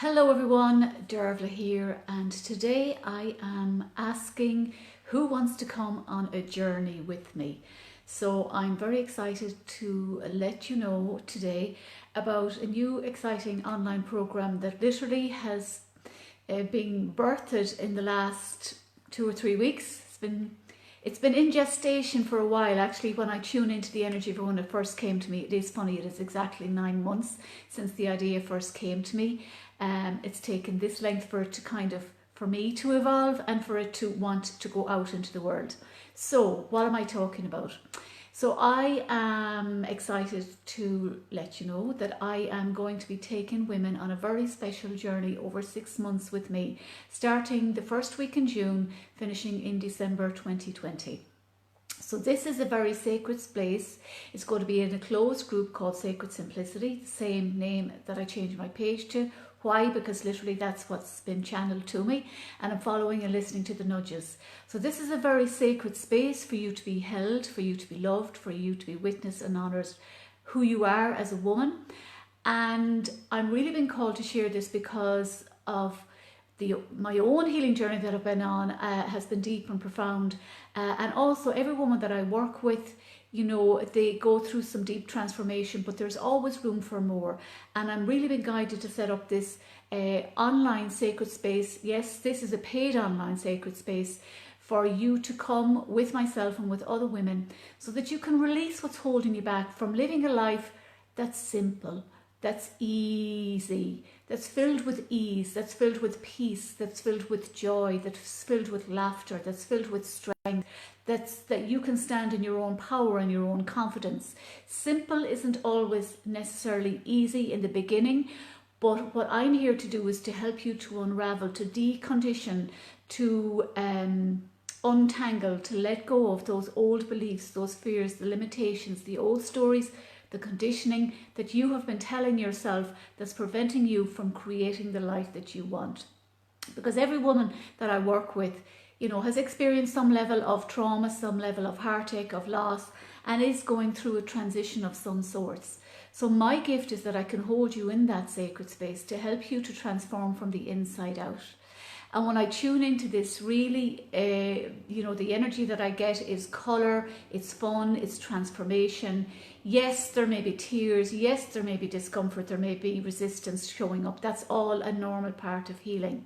Hello everyone, Dervla here, and today I am asking who wants to come on a journey with me. So I'm very excited to let you know today about a new exciting online program that literally has been birthed in the last 2 or 3 weeks. It's been in gestation for a while. Actually, when I tune into the energy of when it first came to me, it is funny, it is exactly 9 months since the idea first came to me. It's taken this length for it to for me to evolve and for it to want to go out into the world. So what am I talking about? So I am excited to let you know that I am going to be taking women on a very special journey over 6 months with me, starting the first week in June, finishing in December 2020. So this is a very sacred space. It's going to be in a closed group called Sacred Simplicity, the same name that I changed my page to. Why? Because literally that's what's been channeled to me, and I'm following and listening to the nudges. So this is a very sacred space for you to be held, for you to be loved, for you to be witnessed and honoured who you are as a woman. And I'm really being called to share this because of my own healing journey that I've been on has been deep and profound, and also every woman that I work with, you know, they go through some deep transformation, but there's always room for more. And I'm really being guided to set up this online sacred space. Yes, this is a paid online sacred space for you to come with myself and with other women so that you can release what's holding you back from living a life that's simple, that's easy, that's filled with ease, that's filled with peace, that's filled with joy, that's filled with laughter, that's filled with strength, that you can stand in your own power and your own confidence. Simple isn't always necessarily easy in the beginning, but what I'm here to do is to help you to unravel, to decondition, to untangle, to let go of those old beliefs, those fears, the limitations, the old stories, the conditioning that you have been telling yourself that's preventing you from creating the life that you want. Because every woman that I work with, you know, has experienced some level of trauma, some level of heartache, of loss, and is going through a transition of some sorts. So my gift is that I can hold you in that sacred space to help you to transform from the inside out. And when I tune into this, really, you know, the energy that I get is colour, it's fun, it's transformation. Yes, there may be tears. Yes, there may be discomfort. There may be resistance showing up. That's all a normal part of healing.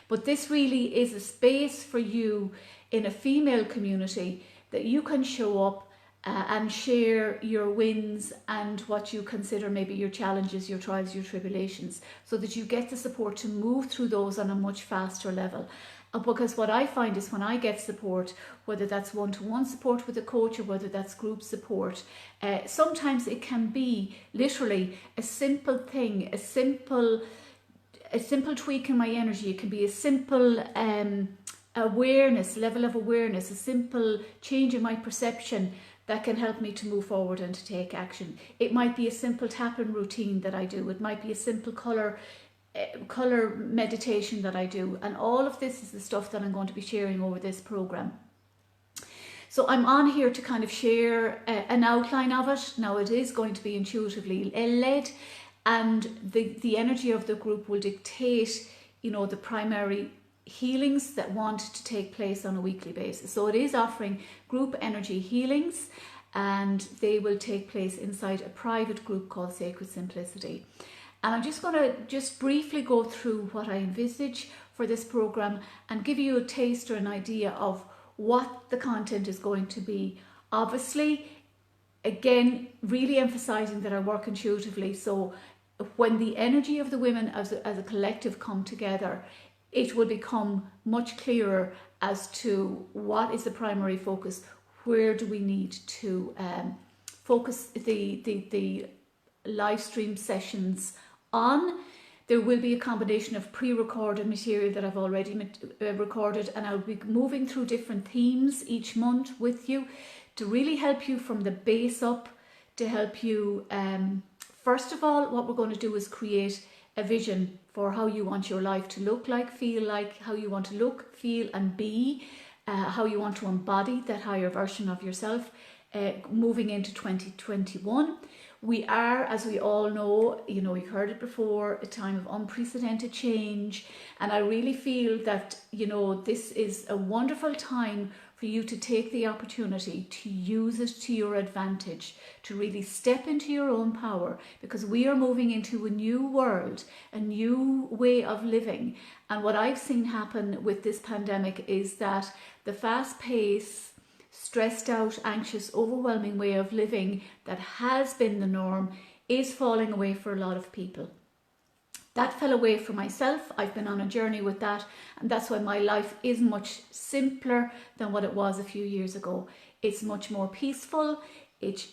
But this really is a space for you in a female community that you can show up and share your wins and what you consider maybe your challenges, your trials, your tribulations, so that you get the support to move through those on a much faster level. Because what I find is when I get support, whether that's one-to-one support with a coach or whether that's group support, sometimes it can be literally a simple thing, a simple tweak in my energy. It can be a simple awareness, level of awareness, a simple change in my perception that can help me to move forward and to take action. It might be a simple tapping routine that I do. It might be a simple color meditation that I do. And all of this is the stuff that I'm going to be sharing over this program. So I'm on here to kind of share an outline of it. Now it is going to be intuitively led, and the energy of the group will dictate, you know, the primary healings that want to take place on a weekly basis. So it is offering group energy healings, and they will take place inside a private group called Sacred Simplicity. And I'm just going to briefly go through what I envisage for this program and give you a taste or an idea of what the content is going to be. Obviously, again, really emphasizing that I work intuitively. So when the energy of the women as a collective come together, it will become much clearer as to what is the primary focus, where do we need to focus the live stream sessions on. There will be a combination of pre-recorded material that I've already recorded, and I'll be moving through different themes each month with you to really help you from the base up, to help you, first of all, what we're going to do is create a vision for how you want your life to look like, feel like, how you want to look, feel and be, how you want to embody that higher version of yourself moving into 2021. We are, as we all know, you know, you've heard it before, a time of unprecedented change. And I really feel that, you know, this is a wonderful time for you to take the opportunity to use it to your advantage, to really step into your own power, because we are moving into a new world, a new way of living. And what I've seen happen with this pandemic is that the fast pace, stressed out, anxious, overwhelming way of living that has been the norm is falling away for a lot of people. That fell away for myself. I've been on a journey with that, and that's why my life is much simpler than what it was a few years ago. It's much more peaceful. It's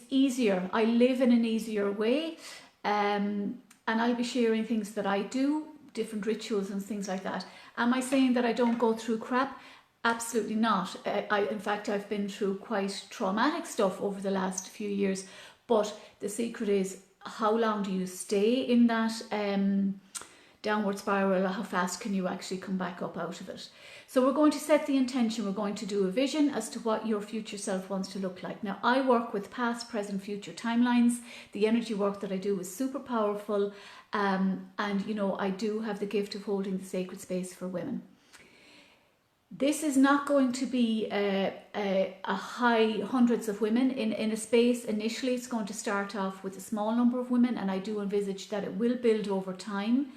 easier. I live in an easier way, and I'll be sharing things that I do, different rituals and things like that. Am I saying that I don't go through crap? Absolutely not. In fact, I've been through quite traumatic stuff over the last few years, but the secret is, how long do you stay in that downward spiral, or how fast can you actually come back up out of it? So we're going to set the intention. We're going to do a vision as to what your future self wants to look like. Now, I work with past, present, future timelines. The energy work that I do is super powerful, and you know, I do have the gift of holding the sacred space for women. This is not going to be a high hundreds of women in a space. Initially, it's going to start off with a small number of women, and I do envisage that it will build over time.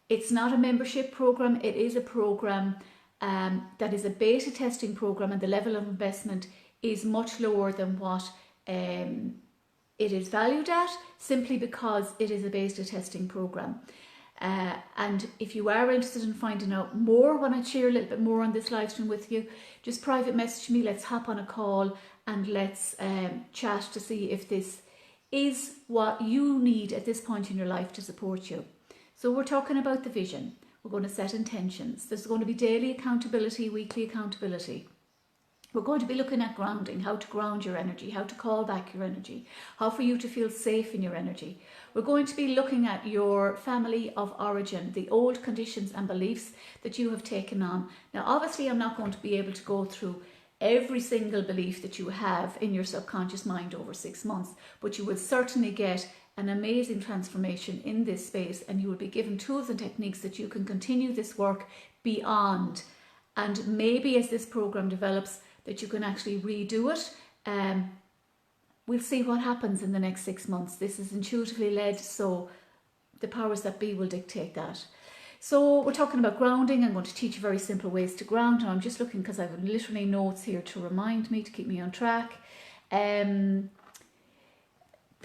It's not a membership program. It is a program that is a beta testing program, and the level of investment is much lower than what it is valued at, simply because it is a beta testing program. And if you are interested in finding out more, when I share a little bit more on this live stream with you, just private message me. Let's hop on a call and let's chat to see if this is what you need at this point in your life to support you. So we're talking about the vision. We're going to set intentions. There's going to be daily accountability, weekly accountability. We're going to be looking at grounding, how to ground your energy, how to call back your energy, how for you to feel safe in your energy. We're going to be looking at your family of origin, the old conditions and beliefs that you have taken on. Now, obviously, I'm not going to be able to go through every single belief that you have in your subconscious mind over 6 months, but you will certainly get an amazing transformation in this space, and you will be given tools and techniques that you can continue this work beyond. And maybe as this program develops, that you can actually redo it. We'll see what happens in the next 6 months. This is intuitively led, so the powers that be will dictate that. So we're talking about grounding. I'm going to teach you very simple ways to ground. And I'm just looking, because I have literally notes here to remind me, to keep me on track, that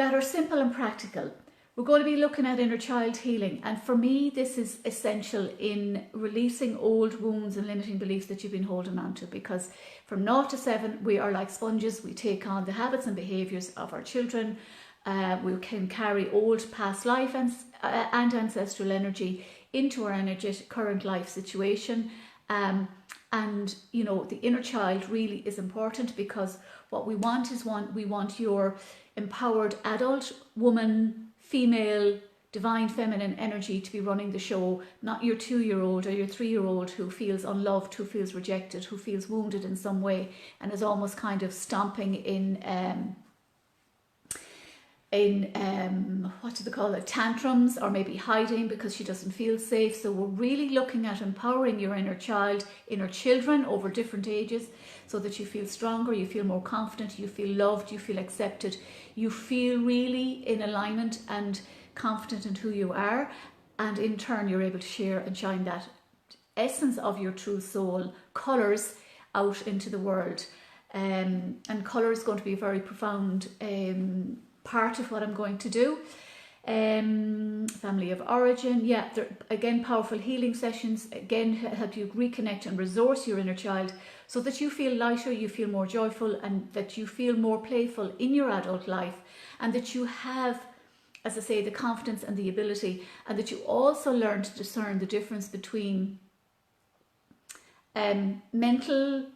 are simple and practical. We're going to be looking at inner child healing, and for me this is essential in releasing old wounds and limiting beliefs that you've been holding on to, because from 0 to 7 we are like sponges. We take on the habits and behaviours of our children. We can carry old past life and ancestral energy into our energetic current life situation, and you know, the inner child really is important, because what we want is we want your empowered adult woman, female, divine feminine energy to be running the show, not your 2-year-old or your 3-year-old who feels unloved, who feels rejected, who feels wounded in some way, and is almost kind of stomping in what do they call it, tantrums, or maybe hiding because she doesn't feel safe. So we're really looking at empowering your inner child, inner children over different ages, so that you feel stronger, you feel more confident, you feel loved, you feel accepted, you feel really in alignment and confident in who you are, and in turn you're able to share and shine that essence of your true soul colours out into the world. And colour is going to be a very profound part of what I'm going to do. Family of origin, yeah, again, powerful healing sessions, again, help you reconnect and resource your inner child, so that you feel lighter, you feel more joyful, and that you feel more playful in your adult life, and that you have, as I say, the confidence and the ability, and that you also learn to discern the difference between mental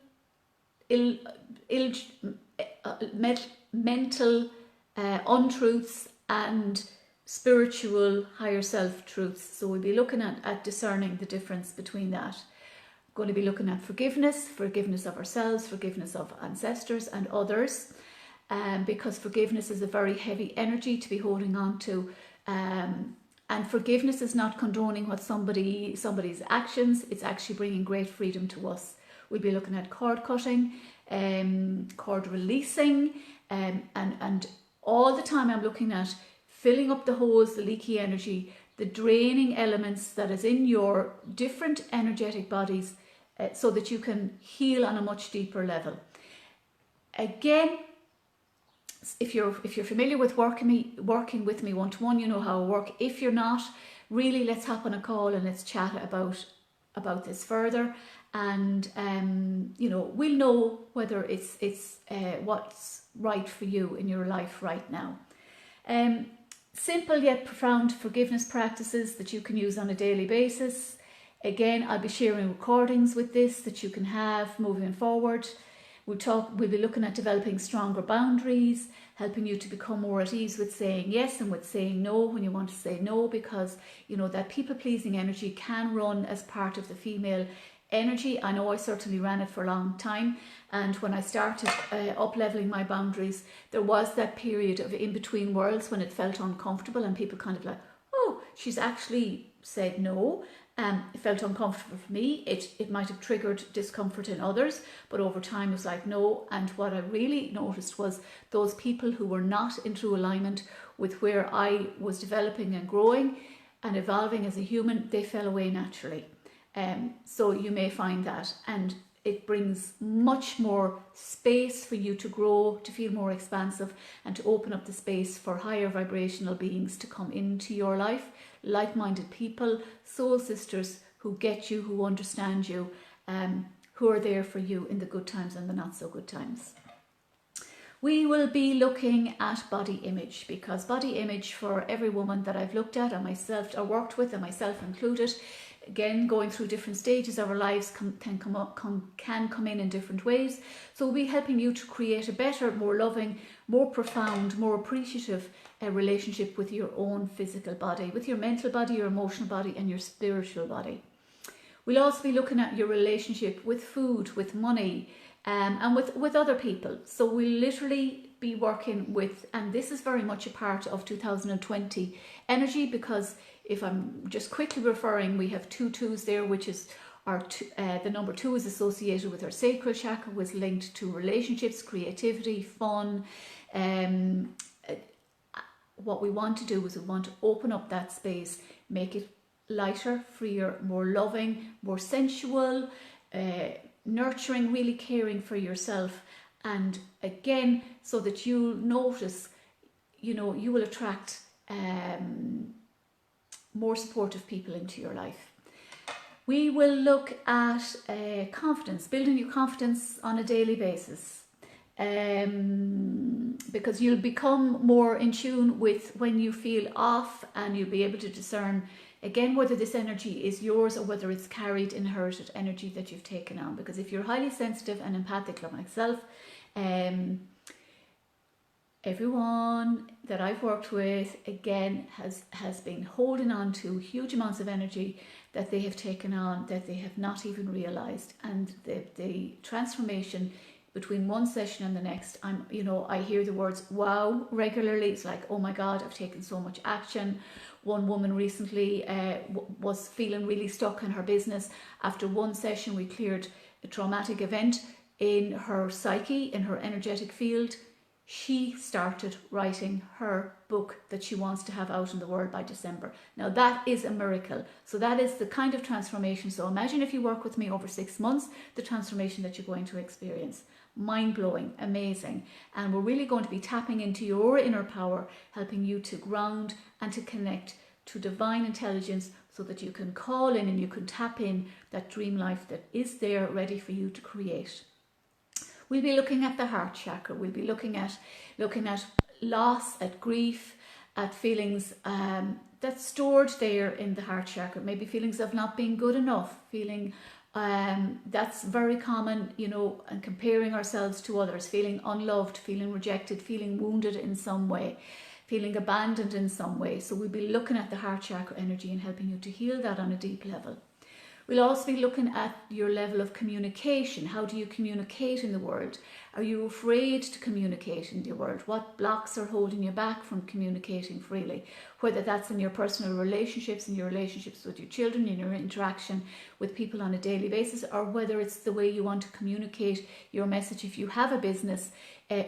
untruths and spiritual higher self truths. So we'll be looking at discerning the difference between that. We're going to be looking at forgiveness of ourselves, forgiveness of ancestors and others. because forgiveness is a very heavy energy to be holding on to. And forgiveness is not condoning what somebody's actions. It's actually bringing great freedom to us. We'll be looking at cord cutting, cord releasing, and all the time I'm looking at filling up the holes, the leaky energy, the draining elements that is in your different energetic bodies, so that you can heal on a much deeper level. Again, if you're familiar with working with me one-to-one, you know how I work. If you're not, really, let's hop on a call and let's chat about this further, and we'll know whether it's what's right for you in your life right now. Simple yet profound forgiveness practices that you can use on a daily basis. Again, I'll be sharing recordings with this that you can have moving forward. We'll be looking at developing stronger boundaries, helping you to become more at ease with saying yes and with saying no when you want to say no, because that people-pleasing energy can run as part of the female energy. I know I certainly ran it for a long time, and when I started up-leveling my boundaries, there was that period of in-between worlds when it felt uncomfortable and people kind of like, oh, she's actually said no. It felt uncomfortable for me. It might have triggered discomfort in others, but over time it was like no. And what I really noticed was those people who were not in true alignment with where I was developing and growing and evolving as a human, they fell away naturally. So you may find that, and it brings much more space for you to grow, to feel more expansive, and to open up the space for higher vibrational beings to come into your life, like-minded people, soul sisters who get you, who understand you, who are there for you in the good times and the not so good times. We will be looking at body image, because body image for every woman that I've looked at and myself, or worked with, and myself included, again, going through different stages of our lives can come in different ways. So we'll be helping you to create a better, more loving, more profound, more appreciative relationship with your own physical body, with your mental body, your emotional body, and your spiritual body. We'll also be looking at your relationship with food, with money, and with other people. So we'll literally be working with, and this is very much a part of 2020 energy, because if I'm just quickly referring, we have 2 2s there, which is the number 2 is associated with our sacral chakra, was linked to relationships, creativity, fun. What we want to do is we want to open up that space, make it lighter, freer, more loving, more sensual, nurturing, really caring for yourself. And again, so that you'll notice, you will attract more supportive people into your life. We will look at confidence, building your confidence on a daily basis, because you'll become more in tune with when you feel off, and you'll be able to discern again whether this energy is yours or whether it's carried, inherited energy that you've taken on. Because if you're highly sensitive and empathic like myself, everyone that I've worked with, again, has been holding on to huge amounts of energy that they have taken on that they have not even realized. And the transformation between one session and the next, I hear the words wow regularly. It's like, oh my God, I've taken so much action. One woman recently was feeling really stuck in her business. After one session, we cleared a traumatic event in her psyche, in her energetic field. She started writing her book that she wants to have out in the world by December. Now that is a miracle. So that is the kind of transformation. So imagine if you work with me over 6 months, the transformation that you're going to experience. Mind-blowing, amazing. And we're really going to be tapping into your inner power, helping you to ground and to connect to divine intelligence, so that you can call in and you can tap in that dream life that is there ready for you to create. We'll be looking at the heart chakra. We'll be looking at loss, at grief, at feelings that's stored there in the heart chakra. Maybe feelings of not being good enough, feeling that's very common, and comparing ourselves to others, feeling unloved, feeling rejected, feeling wounded in some way, feeling abandoned in some way. So we'll be looking at the heart chakra energy and helping you to heal that on a deep level. We'll also be looking at your level of communication. How do you communicate in the world? Are you afraid to communicate in the world? What blocks are holding you back from communicating freely? Whether that's in your personal relationships, in your relationships with your children, in your interaction with people on a daily basis, or whether it's the way you want to communicate your message if you have a business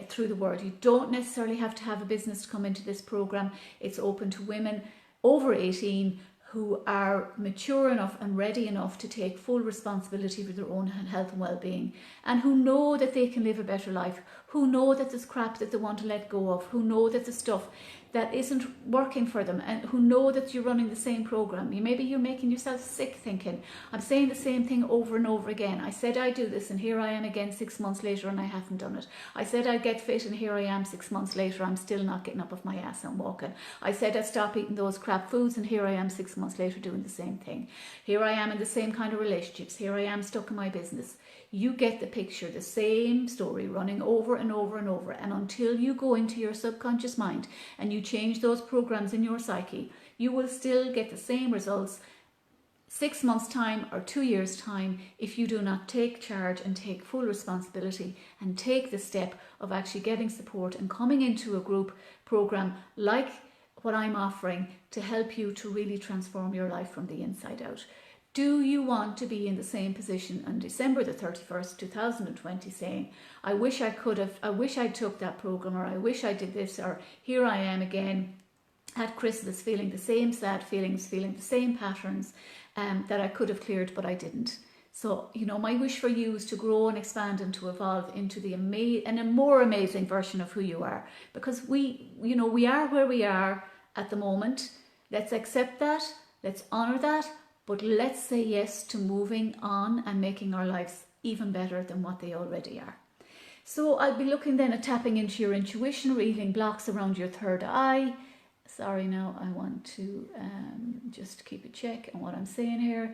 through the world. You don't necessarily have to have a business to come into this program. It's open to women over 18 who are mature enough and ready enough to take full responsibility for their own health and well-being, and who know that they can live a better life, who know that there's crap that they want to let go of, who know that the stuff that isn't working for them, and who know that you're running the same program. Maybe you're making yourself sick thinking, I'm saying the same thing over and over again. I said I'd do this and here I am again 6 months later and I haven't done it. I said I'd get fit and here I am 6 months later, I'm still not getting up off my ass and walking. I said I'd stop eating those crap foods and here I am 6 months later doing the same thing. Here I am in the same kind of relationships. Here I am stuck in my business. You get the picture, the same story running over and over and over. And until you go into your subconscious mind and you change those programs in your psyche, you will still get the same results 6 months' time or 2 years' time if you do not take charge and take full responsibility and take the step of actually getting support and coming into a group program like what I'm offering to help you to really transform your life from the inside out. Do you want to be in the same position on December the 31st, 2020 saying, I wish I could have, I wish I took that program, or I wish I did this, or here I am again at Christmas feeling the same sad feelings, feeling the same patterns that I could have cleared, but I didn't. So, you know, my wish for you is to grow and expand and to evolve into a more amazing version of who you are. Because we are where we are at the moment. Let's accept that. Let's honor that. But let's say yes to moving on and making our lives even better than what they already are. So I'll be looking then at tapping into your intuition, revealing blocks around your third eye. Sorry, now I want to just keep a check on what I'm saying here.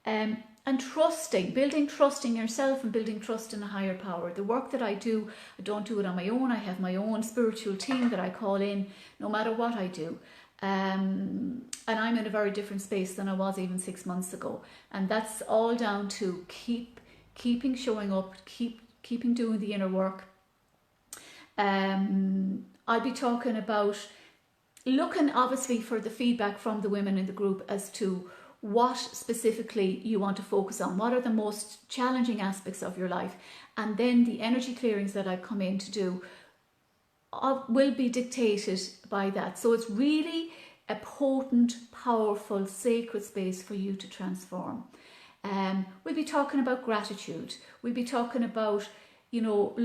And trusting, building trust in yourself and building trust in a higher power. The work that I do, I don't do it on my own. I have my own spiritual team that I call in no matter what I do. And I'm in a very different space than I was even 6 months ago. And that's all down to keeping showing up, keeping doing the inner work. I'll be talking about looking obviously for the feedback from the women in the group as to what specifically you want to focus on. What are the most challenging aspects of your life? And then the energy clearings that I come in to do will be dictated by that. So it's really a potent, powerful, sacred space for you to transform. We'll be talking about gratitude. We'll be talking about, you know,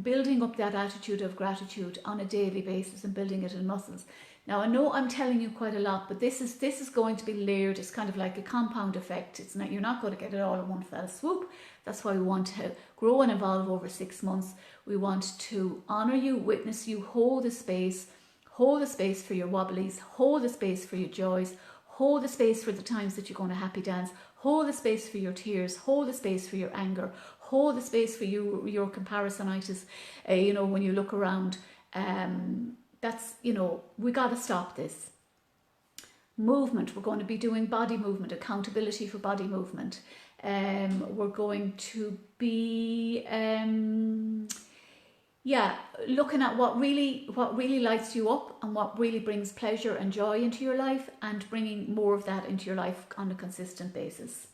building up that attitude of gratitude on a daily basis and building it in muscles. Now, I know I'm telling you quite a lot, but this is going to be layered. It's kind of like a compound effect. It's not, you're not going to get it all in one fell swoop. That's why we want to grow and evolve over 6 months. We want to honor you, witness you, hold the space for your wobblies, hold the space for your joys, hold the space for the times that you're going to happy dance, hold the space for your tears, hold the space for your anger, hold the space for your comparisonitis. When you look around, that's, we got to stop this. Movement, we're going to be doing body movement, accountability for body movement. We're going to be looking at what really lights you up and what really brings pleasure and joy into your life, and bringing more of that into your life on a consistent basis.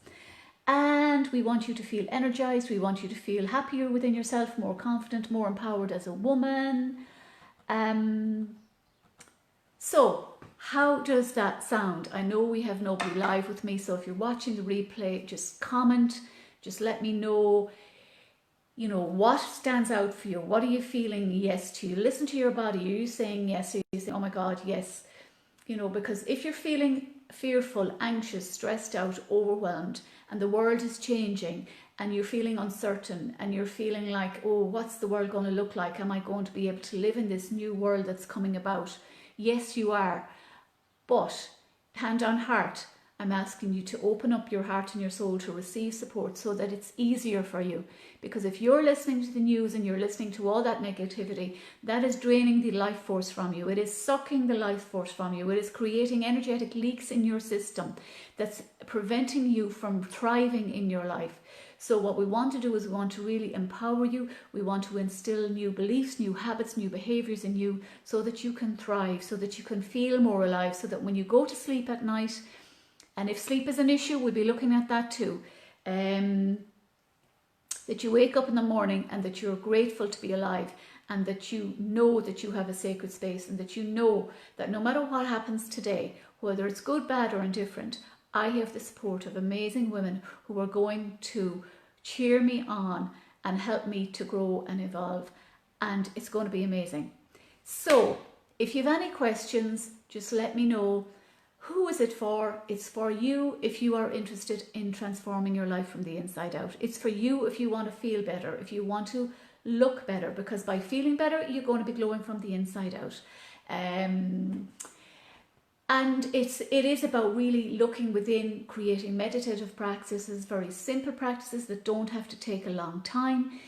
And we want you to feel energized. We want you to feel happier within yourself, more confident, more empowered as a woman. So how does that sound? I know we have nobody live with me, so if you're watching the replay, just comment, just let me know, what stands out for you. What are you feeling yes to? Listen to your body. Are you saying yes? Are you saying, oh my God, yes? Because if you're feeling fearful, anxious, stressed out, overwhelmed, and the world is changing, and you're feeling uncertain, and you're feeling like, oh, what's the world going to look like? Am I going to be able to live in this new world that's coming about? Yes, you are. But hand on heart, I'm asking you to open up your heart and your soul to receive support so that it's easier for you. Because if you're listening to the news and you're listening to all that negativity, that is draining the life force from you. It is sucking the life force from you. It is creating energetic leaks in your system that's preventing you from thriving in your life. So what we want to do is we want to really empower you. We want to instill new beliefs, new habits, new behaviors in you so that you can thrive, so that you can feel more alive, so that when you go to sleep at night, and if sleep is an issue, we'll be looking at that too, that you wake up in the morning and that you're grateful to be alive, and that you know that you have a sacred space, and that you know that no matter what happens today, whether it's good, bad or indifferent, I have the support of amazing women who are going to cheer me on and help me to grow and evolve, and it's going to be amazing. So if you have any questions, just let me know. Who is it for? It's for you if you are interested in transforming your life from the inside out. It's for you if you want to feel better, if you want to look better, because by feeling better, you're going to be glowing from the inside out. And it is about really looking within, creating meditative practices, very simple practices that don't have to take a long time.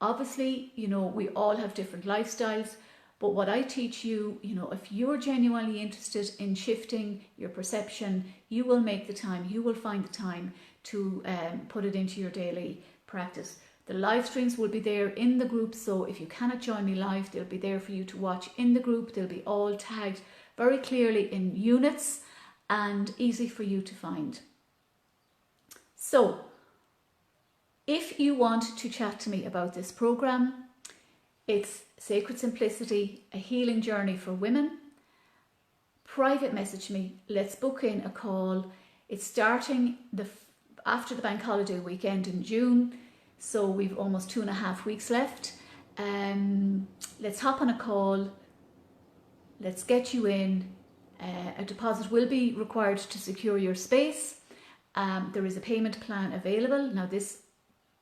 Obviously, you know, we all have different lifestyles. But what I teach you, you know, if you're genuinely interested in shifting your perception, you will make the time, you will find the time to put it into your daily practice. The live streams will be there in the group, so if you cannot join me live, they'll be there for you to watch in the group. They'll be all tagged very clearly in units and easy for you to find. So, if you want to chat to me about this program, it's Sacred Simplicity, a healing journey for women. Private message me. Let's book in a call. It's starting after the bank holiday weekend in June. So we've almost 2.5 weeks left. Let's hop on a call. Let's get you in. A deposit will be required to secure your space. There is a payment plan available. Now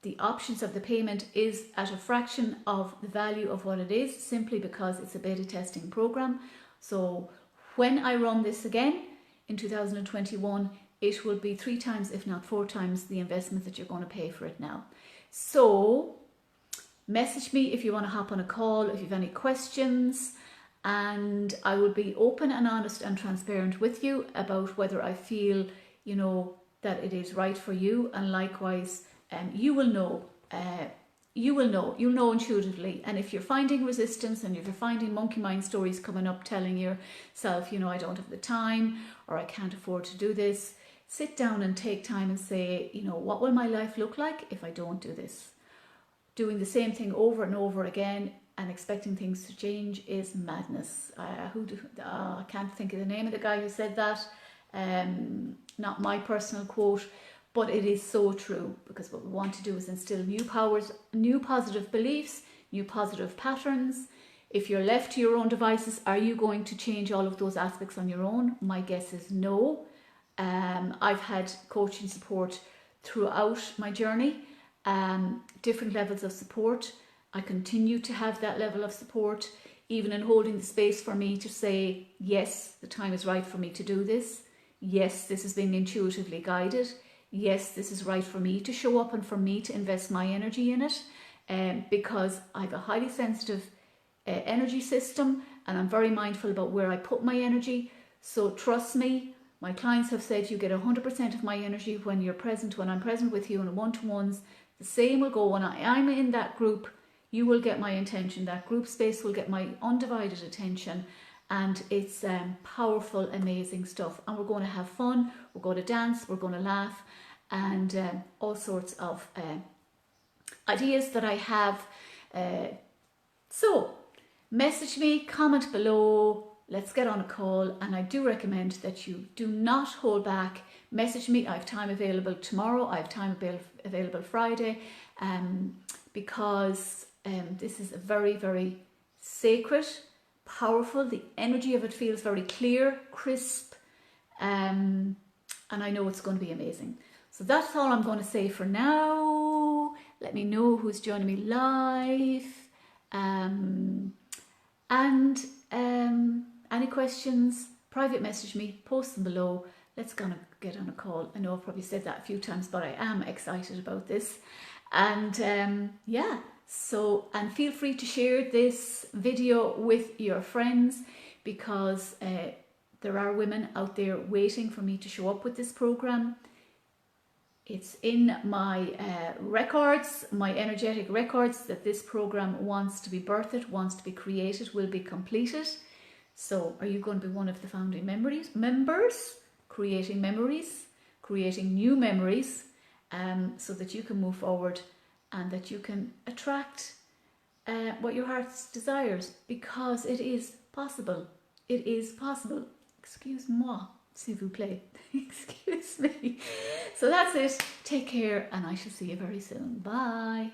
the options of the payment is at a fraction of the value of what it is, simply because it's a beta testing program. So when I run this again in 2021, it will be 3 times, if not 4 times, the investment that you're going to pay for it now. So message me if you want to hop on a call, if you have any questions, and I will be open and honest and transparent with you about whether I feel, you know, that it is right for you. And likewise, you'll know intuitively. And if you're finding resistance, and if you're finding monkey mind stories coming up telling yourself, you know, I don't have the time, or I can't afford to do this, sit down and take time and say, you know, what will my life look like if I don't do this? Doing the same thing over and over again and expecting things to change is madness. I can't think of the name of the guy who said that. Not my personal quote. But it is so true, because what we want to do is instill new powers, new positive beliefs, new positive patterns. If you're left to your own devices, are you going to change all of those aspects on your own? My guess is no. I've had coaching support throughout my journey, different levels of support. I continue to have that level of support, even in holding the space for me to say, yes, the time is right for me to do this. Yes, this is being intuitively guided. Yes, this is right for me to show up and for me to invest my energy in it, because I have a highly sensitive energy system, and I'm very mindful about where I put my energy. So trust me, my clients have said you get 100% of my energy when I'm present with you in one-to-ones. The same will go when I'm in that group. You will get my intention. That group space will get my undivided attention. And it's powerful, amazing stuff. And we're going to have fun. We're going to dance. We're going to laugh. And all sorts of ideas that I have. So message me, comment below. Let's get on a call. And I do recommend that you do not hold back. Message me. I have time available tomorrow. I have time available Friday. Because this is a very, very sacred, powerful. The energy of it feels very clear, crisp, and I know it's going to be amazing. So that's all I'm going to say for now. Let me know who's joining me live, and any questions, private message me, post them below, let's gonna get on a call. I know I've probably said that a few times, but I am excited about this. And yeah, so, and feel free to share this video with your friends, because there are women out there waiting for me to show up with this program. It's in my records, my energetic records, that this program wants to be birthed, wants to be created, will be completed. So are you going to be one of the founding members, creating memories, creating new memories, so that you can move forward and that you can attract what your heart desires, because it is possible. It is possible. Excuse-moi, s'il vous plaît. Excuse me. So that's it. Take care, and I shall see you very soon. Bye.